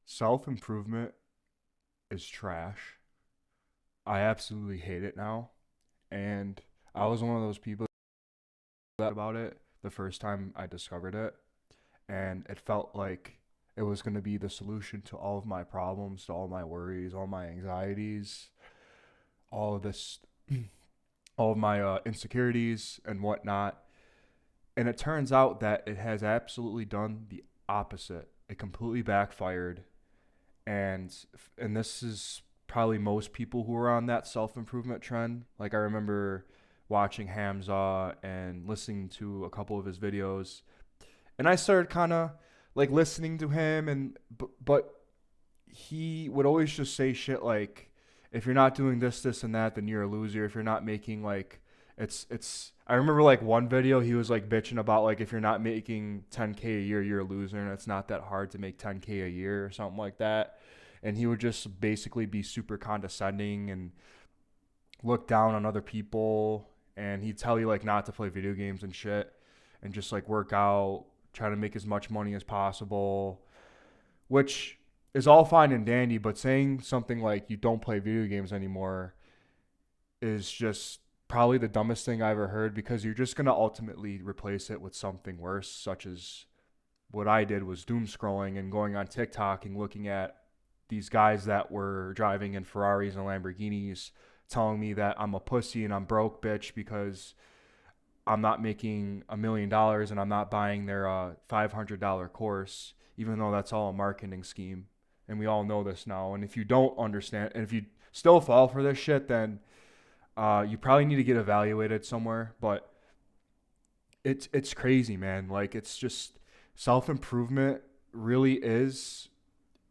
Self improvement is trash. I absolutely hate it now. And I was one of those people that about it the first time I discovered it. And it felt like it was going to be the solution to all of my problems, to all my worries, all my anxieties, all of this, all of my insecurities and whatnot. And it turns out that it has absolutely done the opposite. It completely backfired. And this is probably most people who are on that self improvement trend. Like I remember watching Hamza and listening to a couple of his videos, and I started kind of like listening to him, and but he would always just say shit like, if you're not doing this, this, and that, then you're a loser. If you're not making like, it's. I remember like one video he was like bitching about like if you're not making 10K a year, you're a loser, and it's not that hard to make 10K a year or something like that. And he would just basically be super condescending and look down on other people, and he'd tell you like not to play video games and shit, and just like work out, try to make as much money as possible, which is all fine and dandy, but saying something like you don't play video games anymore is just probably the dumbest thing I ever heard, because you're just going to ultimately replace it with something worse, such as what I did was doom scrolling and going on TikTok and looking at these guys that were driving in Ferraris and Lamborghinis telling me that I'm a pussy and I'm broke bitch because I'm not making $1 million and I'm not buying their $500 course, even though that's all a marketing scheme. And we all know this now. And if you don't understand, and if you still fall for this shit, then you probably need to get evaluated somewhere. But it's crazy, man. Like it's just self improvement really is.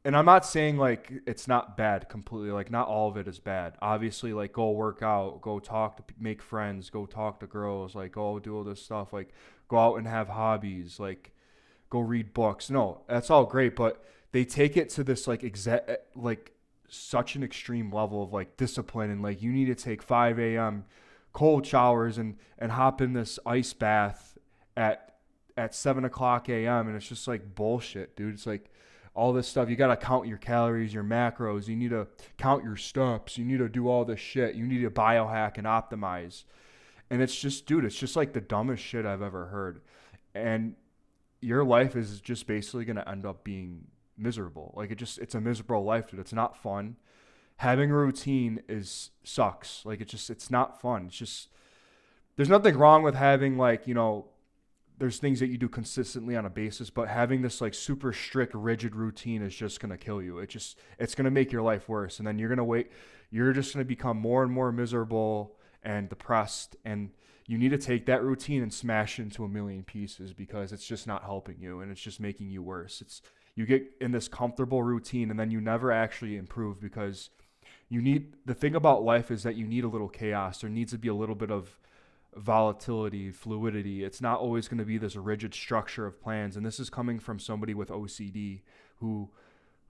And I'm not saying like it's not bad completely. Like not all of it is bad. Obviously, like go work out, go talk to make friends, go talk to girls, like go do all this stuff, like go out and have hobbies, like go read books. No, that's all great, but they take it to this like like such an extreme level of like discipline, and like you need to take 5 a.m. cold showers and hop in this ice bath at 7 o'clock a.m. And it's just like bullshit, dude. It's like all this stuff. You gotta count your calories, your macros. You need to count your steps. You need to do all this shit. You need to biohack and optimize. And it's just, dude, it's just like the dumbest shit I've ever heard. And your life is just basically gonna end up being miserable. Like it's a miserable life, dude. It's not fun. Having a routine is sucks. Like it's not fun. It's just there's nothing wrong with having like, there's things that you do consistently on a basis, but having this like super strict, rigid routine is just gonna kill you. It's gonna make your life worse, and then you're just gonna become more and more miserable and depressed, and you need to take that routine and smash it into a million pieces because it's just not helping you and it's just making you worse. It's you get in this comfortable routine and then you never actually improve because the thing about life is that you need a little chaos. There needs to be a little bit of volatility, fluidity. It's not always going to be this rigid structure of plans. And this is coming from somebody with OCD who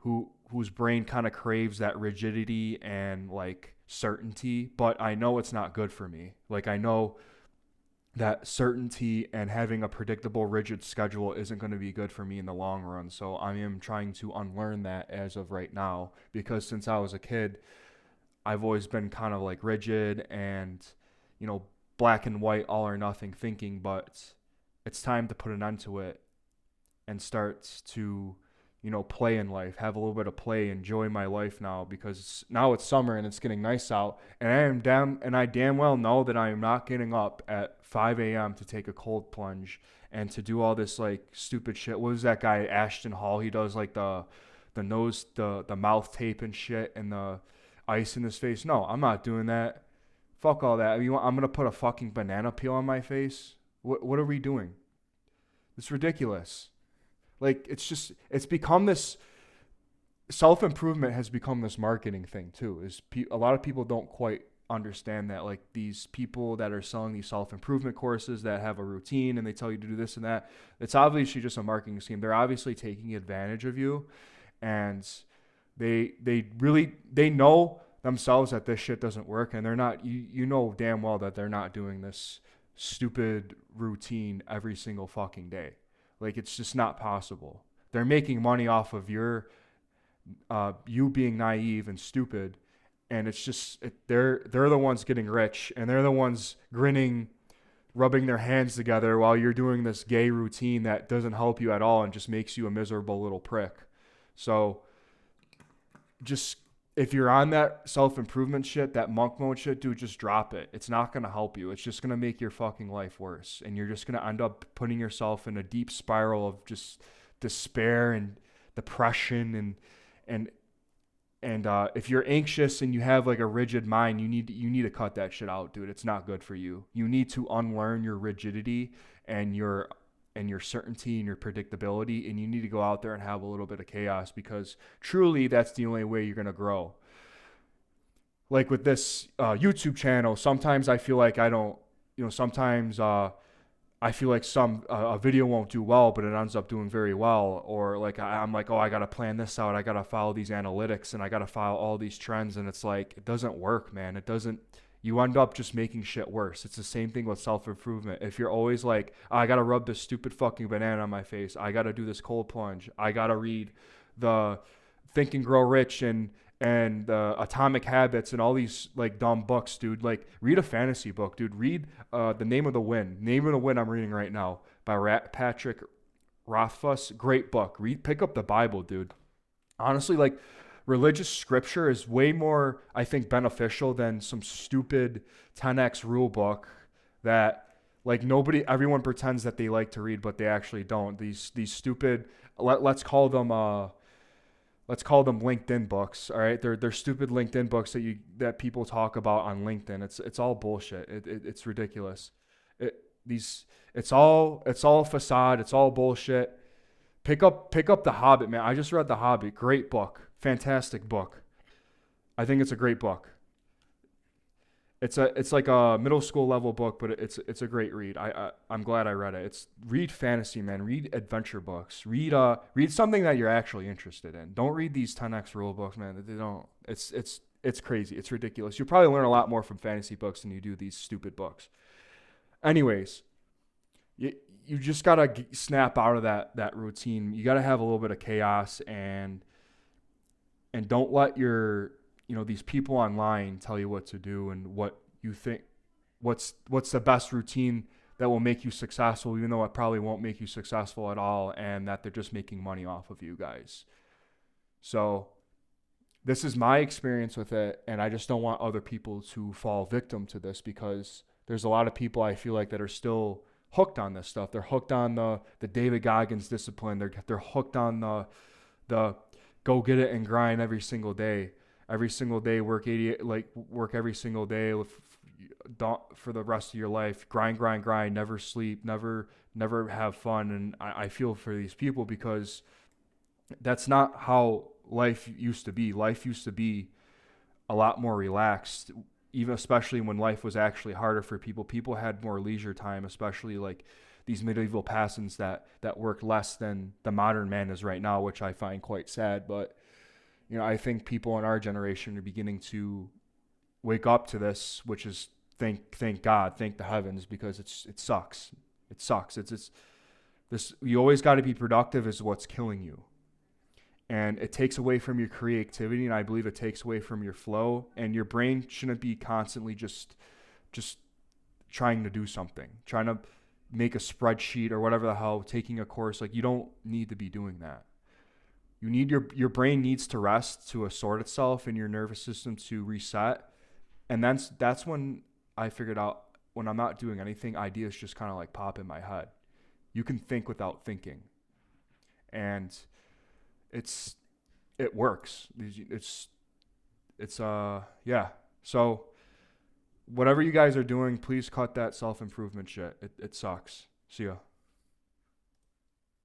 whose brain kind of craves that rigidity and like certainty, but I know it's not good for me. Like I know that certainty and having a predictable rigid schedule isn't going to be good for me in the long run. So I am trying to unlearn that as of right now, because since I was a kid, I've always been kind of like rigid and, you know, black and white, all or nothing thinking, but it's time to put an end to it and start to, play in life, have a little bit of play, enjoy my life now, because now it's summer and it's getting nice out, and I damn well know that I am not getting up at 5 a.m. to take a cold plunge and to do all this like stupid shit. What was that guy Ashton Hall? He does like the mouth tape and shit and the ice in his face. No, I'm not doing that. Fuck all that. I'm gonna put a fucking banana peel on my face. What are we doing? It's ridiculous. Like it's become this self improvement has become this marketing thing too. A lot of people don't quite understand that, like these people that are selling these self improvement courses that have a routine and they tell you to do this and that. It's obviously just a marketing scheme. They're obviously taking advantage of you, and they know themselves that this shit doesn't work, and they're not you know damn well that they're not doing this stupid routine every single fucking day. Like it's just not possible. They're making money off of your you being naive and stupid, and it's just they're the ones getting rich, and they're the ones grinning, rubbing their hands together while you're doing this gay routine that doesn't help you at all and just makes you a miserable little prick. So just if you're on that self improvement shit, that monk mode shit, dude, just drop it. It's not gonna help you. It's just gonna make your fucking life worse, and you're just gonna end up putting yourself in a deep spiral of just despair and depression and if you're anxious and you have like a rigid mind, you need to cut that shit out, dude. It's not good for you. You need to unlearn your rigidity and your certainty and your predictability, and you need to go out there and have a little bit of chaos, because truly that's the only way you're gonna grow. Like with this YouTube channel, sometimes I feel like I don't, sometimes I feel like a video won't do well, but it ends up doing very well. Or like I'm like, oh, I gotta plan this out. I gotta follow these analytics, and I gotta follow all these trends. And it's like it doesn't work, man. It doesn't. You end up just making shit worse. It's the same thing with self improvement. If you're always like, oh, I gotta rub this stupid fucking banana on my face. I gotta do this cold plunge. I gotta read the Think and Grow Rich and Atomic Habits and all these like dumb books, dude. Like read a fantasy book, dude. Read The Name of the Wind. Name of the Wind I'm reading right now by Patrick Rothfuss. Great book. Pick up the Bible, dude. Honestly, like religious scripture is way more, I think, beneficial than some stupid 10x rule book that like everyone pretends that they like to read, but they actually don't. These stupid, let's call them LinkedIn books. All right, they're stupid LinkedIn books that people talk about on LinkedIn. It's all bullshit. It's ridiculous. It's all facade. It's all bullshit. Pick up The Hobbit, man. I just read The Hobbit. Great book, fantastic book. I think it's a great book. It's like a middle school level book, but it's a great read. I'm glad I read it. Read fantasy, man. Read adventure books. Read something that you're actually interested in. Don't read these 10x rule books, man. They don't. It's crazy. It's ridiculous. You'll probably learn a lot more from fantasy books than you do these stupid books. Anyways, you just gotta snap out of that routine. You gotta have a little bit of chaos, and don't let these people online tell you what to do and what you think what's the best routine that will make you successful, even though it probably won't make you successful at all, and that they're just making money off of you guys. So this is my experience with it, and I just don't want other people to fall victim to this, because there's a lot of people I feel like that are still hooked on this stuff. They're hooked on the David Goggins discipline. They're hooked on the go get it and grind every single day. Every single day, work every single day for the rest of your life. Grind, never sleep, never have fun. And I feel for these people, because that's not how life used to be. Life used to be a lot more relaxed, even especially when life was actually harder for people. People had more leisure time, especially like these medieval peasants that worked less than the modern man is right now, which I find quite sad. But I think people in our generation are beginning to wake up to this, which is thank God, thank the heavens, because it sucks. It sucks. It's this. You always got to be productive is what's killing you, and it takes away from your creativity, and I believe it takes away from your flow. And your brain shouldn't be constantly just trying to do something, trying to make a spreadsheet or whatever the hell, taking a course. Like, you don't need to be doing that. You need your brain needs to rest, to assort itself, and your nervous system to reset. And that's when I figured out, when I'm not doing anything, ideas just kind of like pop in my head. You can think without thinking, and it works. Yeah. So whatever you guys are doing, please cut that self-improvement shit. It sucks. See ya.